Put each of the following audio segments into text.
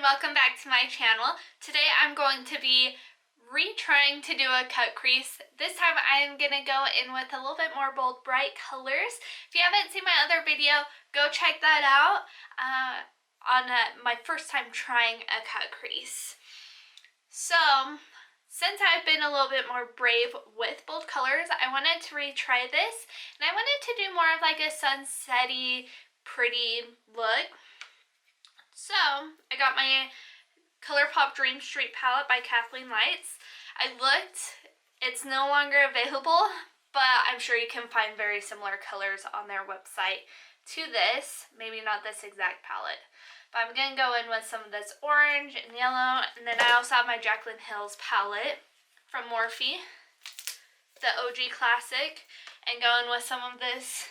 welcome back to my channel. Today I'm going to be retrying to do a cut crease. This time I am going to go in with a little bit more bold, bright colors. If you haven't seen my other video, go check that out on my first time trying a cut crease. So, since I've been a little bit more brave with bold colors, I wanted to retry this, and I wanted to do more of like a sunset-y, pretty look. So, I got my ColourPop Dream Street palette by Kathleen Lights. I looked, it's no longer available, but I'm sure you can find very similar colors on their website to this. Maybe not this exact palette. But I'm going to go in with some of this orange and yellow, and then I also have my Jaclyn Hill's palette from Morphe, the OG classic, and go in with some of this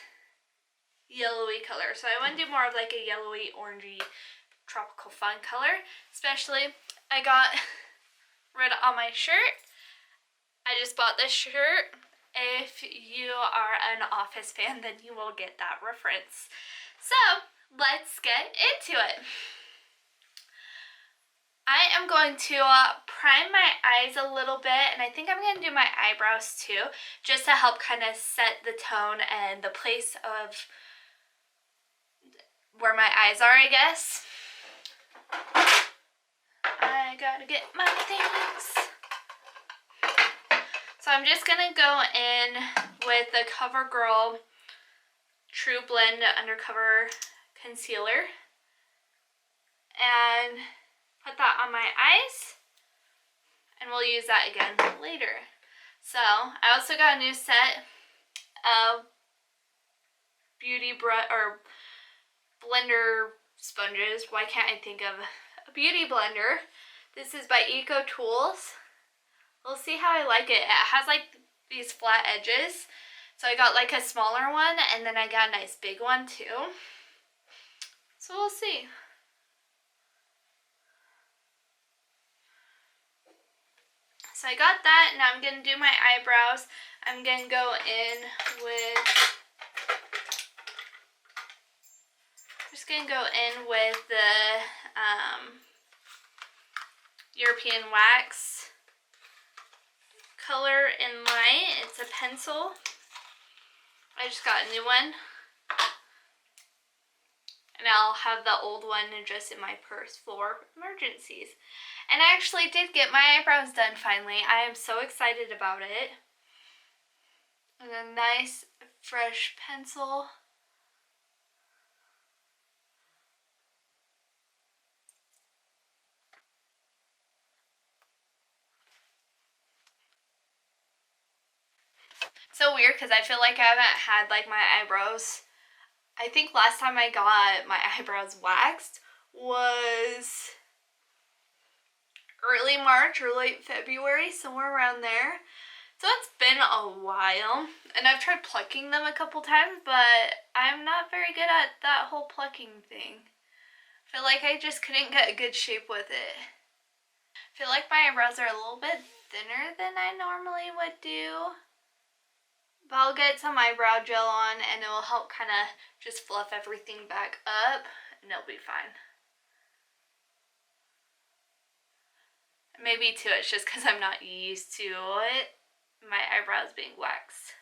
yellowy color. So I want to do more of like a yellowy, orangey, tropical fun color. Especially, I got rid of my shirt. I just bought this shirt. If you are an Office fan, then you will get that reference. So, let's get into it. I am going to prime my eyes a little bit, and I think I'm going to do my eyebrows too, just to help kind of set the tone and the place of where my eyes are, I guess. I gotta get my things. So I'm just gonna go in with the CoverGirl True Blend Undercover Concealer and put that on my eyes, and we'll use that again later. So I also got a new set of beauty brush or blender sponges. Why can't I think of a beauty blender? This is by Eco Tools. We'll see how I like it. It has like these flat edges. So I got like a smaller one, and then I got a nice big one too. So we'll see. So I got that. Now I'm going to do my eyebrows. I'm going to go in with... just going to go in with the European Wax Color in Light. It's a pencil. I just got a new one. And I'll have the old one just in my purse for emergencies. And I actually did get my eyebrows done finally. I am so excited about it. And a nice fresh pencil. So weird because I feel like I haven't had like my eyebrows. I think last time I got my eyebrows waxed was early March or late February, somewhere around there. So it's been a while, and I've tried plucking them a couple times, but I'm not very good at that whole plucking thing. I feel like I just couldn't get a good shape with it. I feel like my eyebrows are a little bit thinner than I normally would do. But I'll get some eyebrow gel on, and it will help kind of just fluff everything back up, and it'll be fine. Maybe too, it's just because I'm not used to it, my eyebrows being waxed.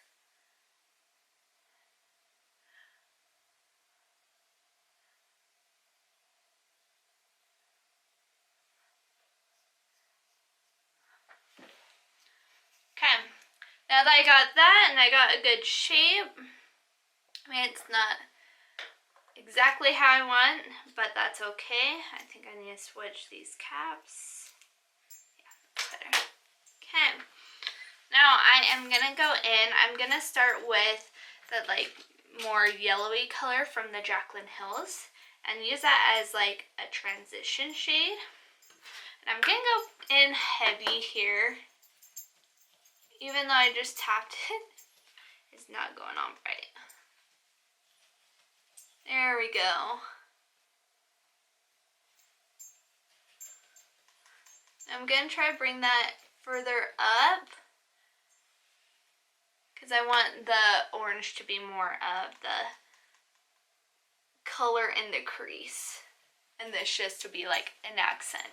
Okay. Now that I got that and I got a good shape, I mean, it's not exactly how I want, but that's okay. I think I need to switch these caps. Yeah, that's better. Okay. Now I am going to go in. I'm going to start with the like more yellowy color from the Jaclyn Hill's and use that as like a transition shade. And I'm going to go in heavy here. Even though I just tapped it, it's not going on right. There we go. I'm going to try to bring that further up, because I want the orange to be more of the color in the crease. and this just to be like an accent.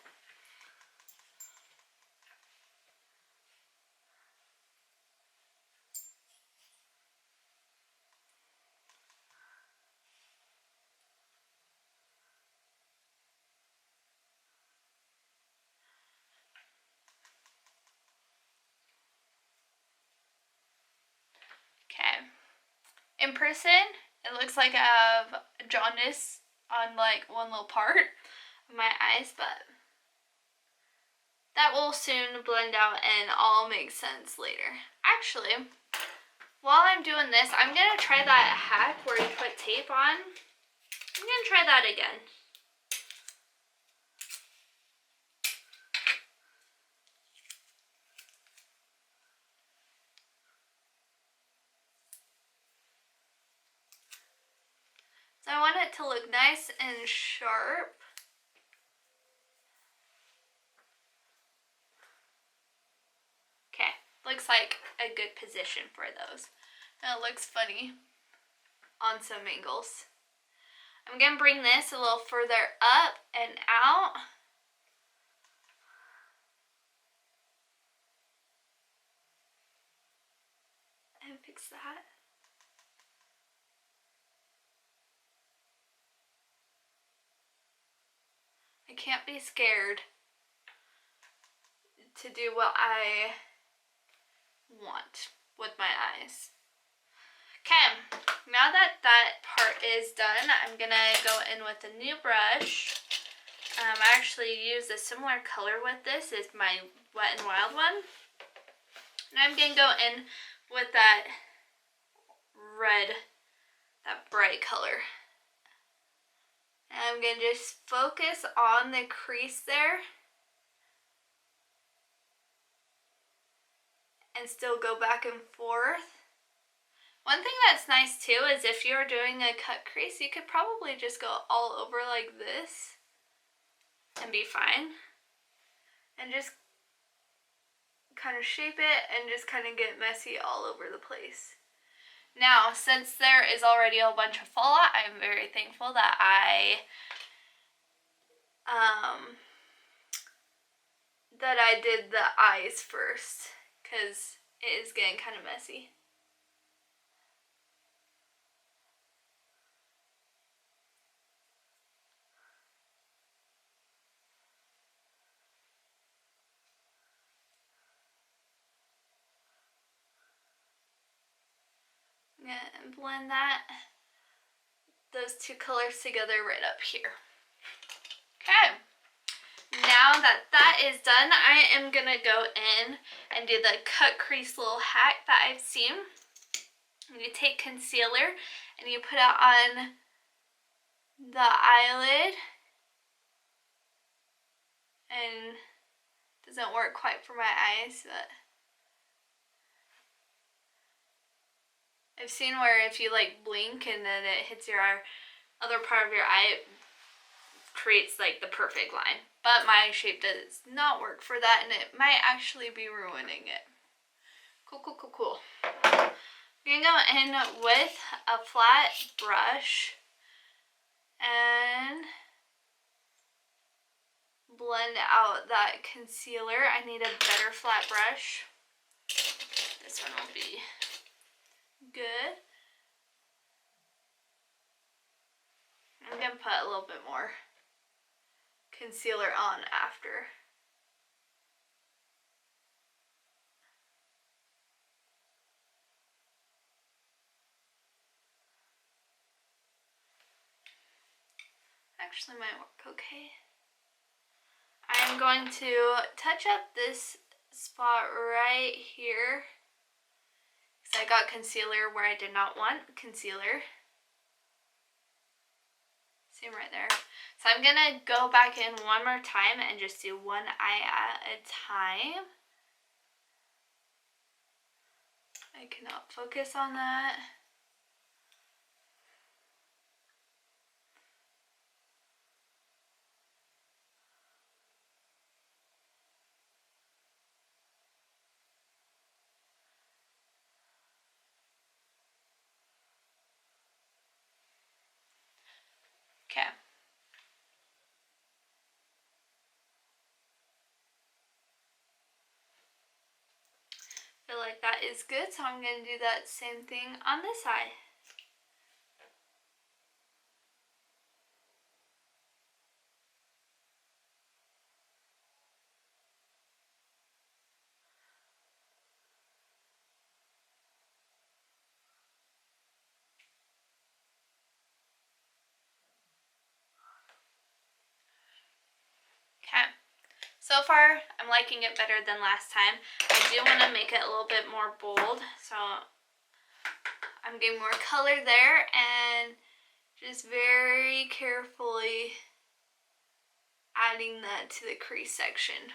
Okay. In person, it looks like I have jaundice on like one little part of my eyes, but that will soon blend out and all make sense later. Actually, while I'm doing this, I'm going to try that hack where you put tape on. I'm going to try that again. So I want it to look nice and sharp. Okay, looks like a good position for those. Now it looks funny on some angles. I'm going to bring this a little further up and out. And fix that. I can't be scared to do what I want with my eyes. Okay, now that that part is done, I'm gonna go in with a new brush. I actually use a similar color with this. It's my Wet n Wild one. And I'm gonna go in with that red, that bright color. And I'm gonna just focus on the crease there. And still go back and forth. One thing that's nice too is if you're doing a cut crease, you could probably just go all over like this and be fine. And just kind of shape it and just kind of get messy all over the place. Now, since there is already a bunch of fallout, I'm very thankful that I did the eyes first, because it is getting kind of messy. I'm gonna blend those two colors together right up here. Okay. Now that that is done, I am going to go in and do the cut crease little hack that I've seen. You take concealer and you put it on the eyelid. And it doesn't work quite for my eyes, but I've seen where if you like blink and then it hits your other part of your eye, it creates like the perfect line. But my shape does not work for that, and it might actually be ruining it. Cool. I'm gonna go in with a flat brush and blend out that concealer. I need a better flat brush. This one will be good. I'm gonna put a little bit more concealer on after. Actually might work okay. I'm going to touch up this spot right here because I got concealer where I did not want concealer. Same right there. So I'm gonna go back in one more time and just do one eye at a time. I cannot focus on that. Okay. feel like that is good, so I'm going to do that same thing on this side. Okay, so far I'm liking it better than last time. I do want to make it a little bit more bold, so I'm getting more color there and just very carefully adding that to the crease section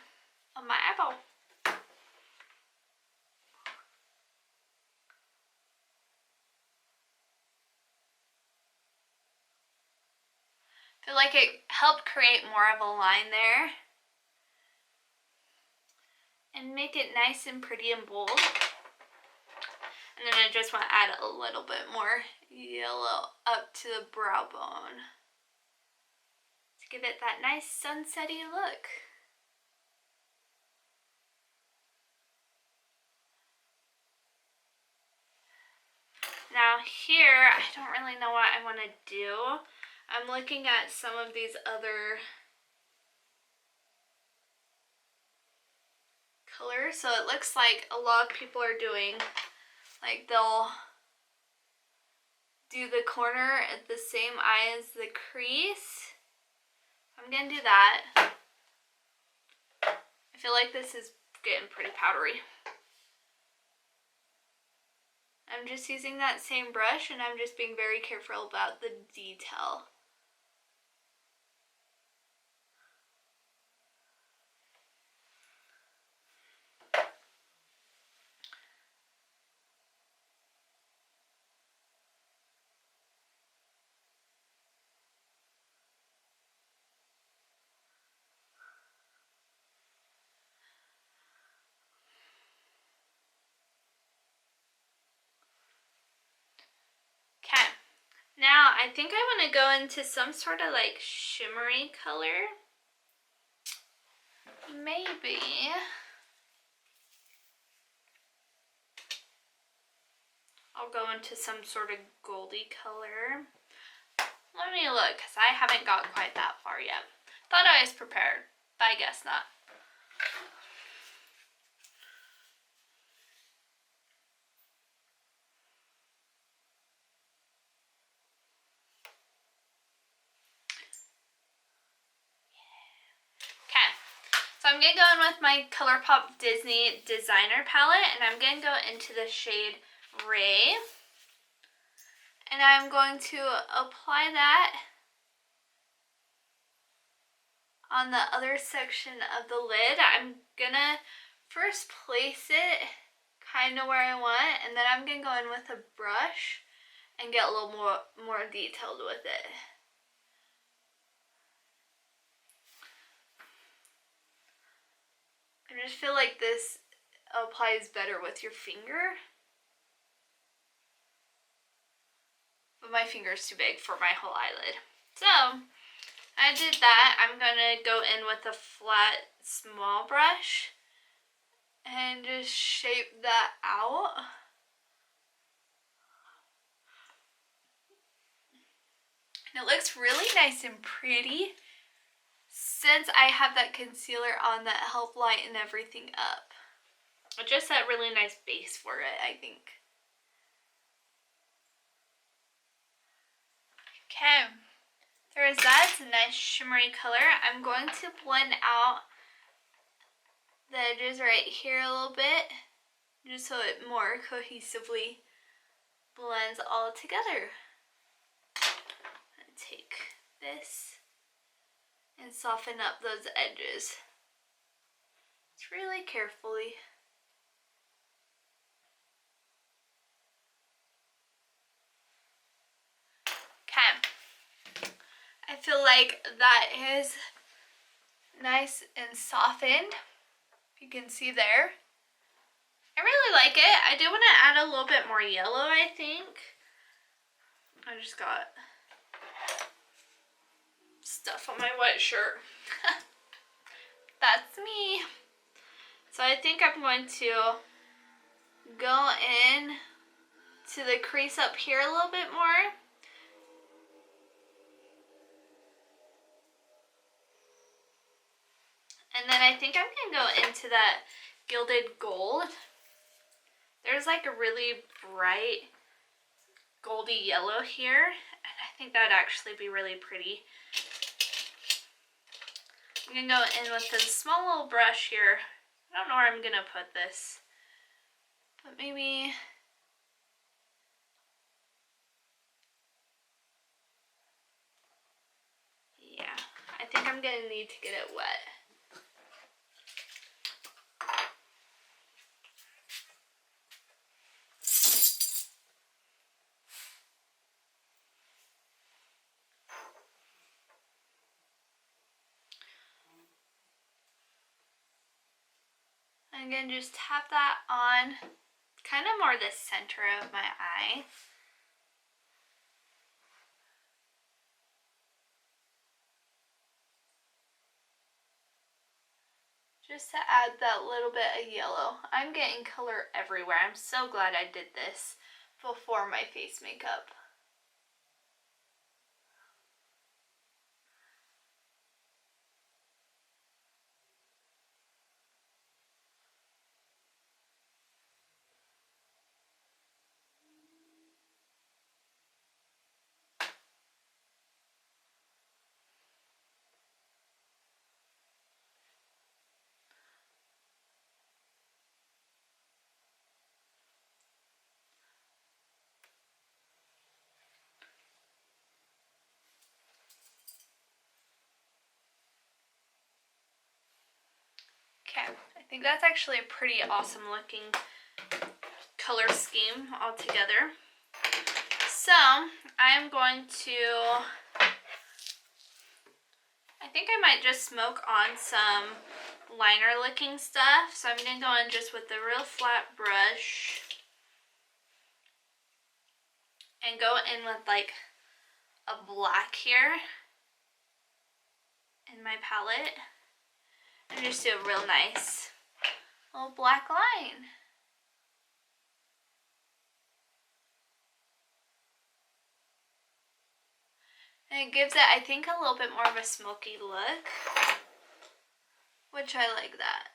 of my eyeball. I feel like it helped create more of a line there and make it nice and pretty and bold. And then I just want to add a little bit more yellow up to the brow bone to give it that nice sunsetty look. Now here, I don't really know what I want to do. I'm looking at some of these other colors. So it looks like a lot of people are doing, like they'll do the corner at the same eye as the crease. I'm going to do that. I feel like this is getting pretty powdery. I'm just using that same brush and I'm just being very careful about the detail. Okay, now I think I want to go into some sort of like shimmery color. Maybe. I'll go into some sort of goldy color. Let me look, because I haven't got quite that far yet. Thought I was prepared, but I guess not. Okay, so I'm going to go in with my ColourPop Disney Designer palette, and I'm going to go into the shade Ray. And I'm going to apply that on the other section of the lid. I'm gonna first place it kind of where I want, and then I'm gonna go in with a brush and get a little more detailed with it. I just feel like this applies better with your finger, but my finger is too big for my whole eyelid. So I did that. I'm gonna go in with a flat small brush and just shape that out. And it looks really nice and pretty since I have that concealer on that help lighten everything up. It just set a really nice base for it, I think. Okay, there's that. It's a nice shimmery color. I'm going to blend out the edges right here a little bit, just so it more cohesively blends all together. Take this and soften up those edges. Just really carefully. Okay, I feel like that is nice and softened. If you can see there. I really like it. I do want to add a little bit more yellow, I think. I just got stuff on my white shirt. That's me. So I think I'm going to go in to the crease up here a little bit more. And then I think I'm going to go into that gilded gold. There's like a really bright goldy yellow here, and I think that would actually be really pretty. I'm going to go in with this small little brush here. I don't know where I'm going to put this, but maybe... yeah, I think I'm going to need to get it wet. I'm going to just tap that on kind of more the center of my eye. Just to add that little bit of yellow. I'm getting color everywhere. I'm so glad I did this before my face makeup. Okay, I think that's actually a pretty awesome looking color scheme altogether. So, I'm going to, I think I might just smoke on some liner looking stuff. So I'm going to go in just with the real flat brush and go in with like a black here in my palette. And just do a real nice little black line. And it gives it, I think, a little bit more of a smoky look, which I like that.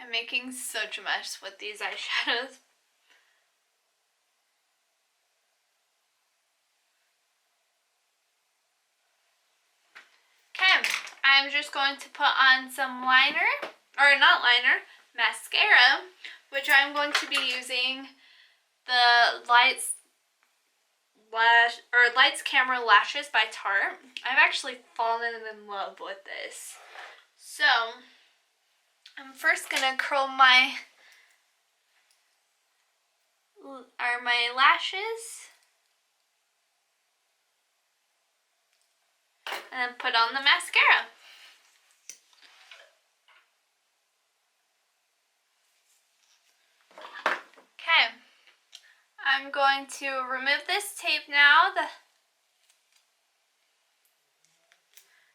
I'm making such a mess with these eyeshadows. Okay, I'm just going to put on some liner, or not liner, mascara, which I'm going to be using the Lights Camera Lashes by Tarte. I've actually fallen in love with this. So, I'm first going to curl my lashes and then put on the mascara. Okay, I'm going to remove this tape now,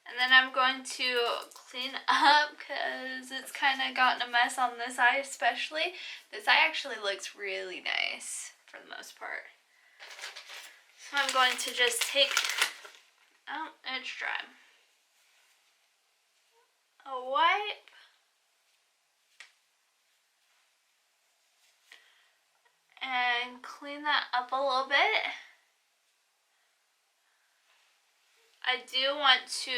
and then I'm going to clean up because it's kind of gotten a mess on this eye especially. This eye actually looks really nice for the most part. So I'm going to just take, oh, it's dry, a wipe, and clean that up a little bit. I do want to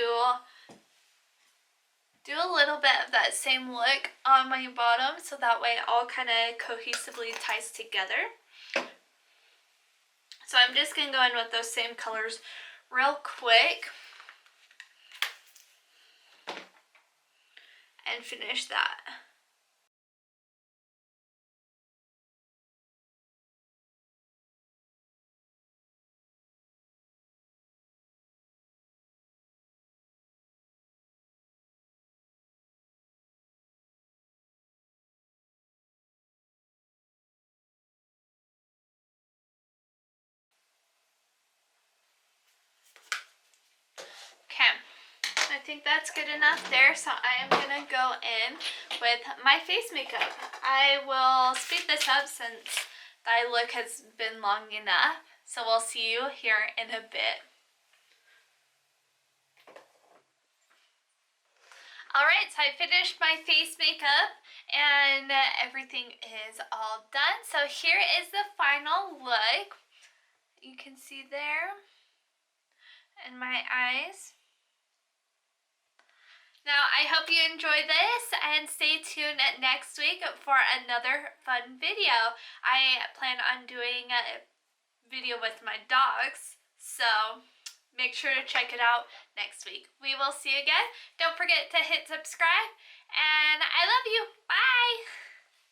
do a little bit of that same look on my bottom so that way it all kind of cohesively ties together. So I'm just going to go in with those same colors real quick and finish that. Okay, I think that's good enough there, so I am going to go in with my face makeup. I will speed this up since the eye look has been long enough, so we'll see you here in a bit. Alright, so I finished my face makeup and everything is all done. So here is the final look. You can see there in my eyes. Now, I hope you enjoy this and stay tuned next week for another fun video. I plan on doing a video with my dogs, so make sure to check it out next week. We will see you again. Don't forget to hit subscribe, and I love you. Bye!